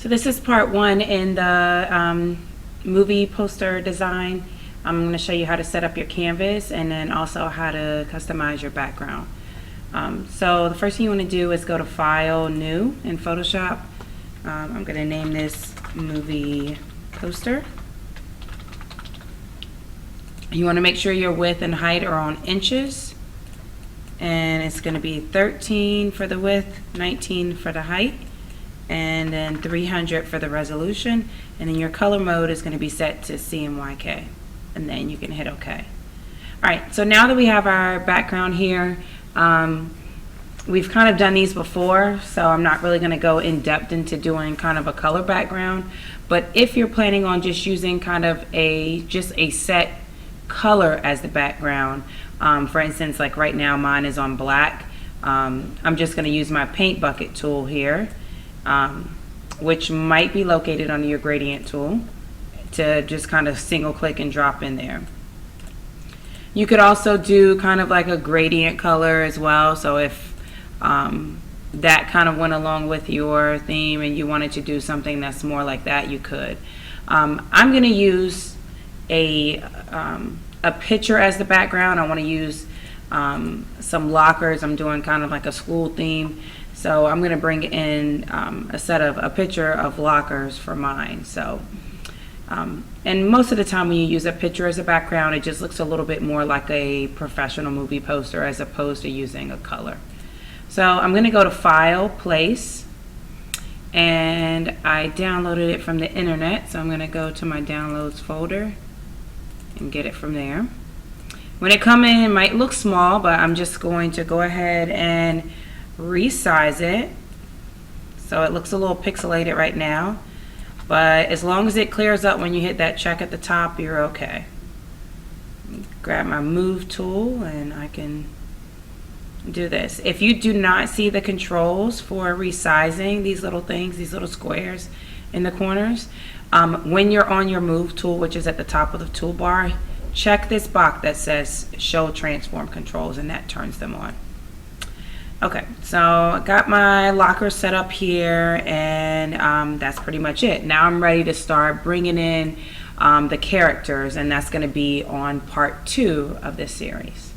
So this is part one in the movie poster design. I'm going to show you how to set up your canvas and then also how to customize your background. So the first thing you want to do is go to File, New in Photoshop. I'm going to name this movie poster. You want to make sure your width and height are on inches. And it's going to be 13 for the width, 19 for the height, and then 300 for the resolution. And then your color mode is going to be set to CMYK. And then you can hit OK. Alright, so now that we have our background here, we've kind of done these before, so I'm not really going to go in depth into doing kind of a color background. But if you're planning on just using kind of just a set color as the background, for instance, like right now mine is on black, I'm just going to use my paint bucket tool here, which might be located under your gradient tool, to just kind of single click and drop in there. You could also do kind of like a gradient color as well, so if that kind of went along with your theme and you wanted to do something that's more like that, you could. I'm going to use a picture as the background. I want to use some lockers. I'm doing kind of like a school theme, so I'm going to bring in a picture of lockers for mine. So and most of the time when you use a picture as a background, it just looks a little bit more like a professional movie poster as opposed to using a color. So I'm going to go to File, Place, and I downloaded it from the internet, so I'm going to go to my downloads folder and get it from there. When it comes in, it might look small, but I'm just going to go ahead and resize it so it looks a little pixelated right now. But as long as it clears up when you hit that check at the top, you're okay. Grab my move tool and I can do this. If you do not see the controls for resizing these little things, these little squares in the corners, when you're on your move tool, which is at the top of the toolbar, check this box that says show transform controls, and that turns them on. Okay, so I got my locker set up here, and that's pretty much it. Now I'm ready to start bringing in the characters, and that's going to be on part 2 of this series.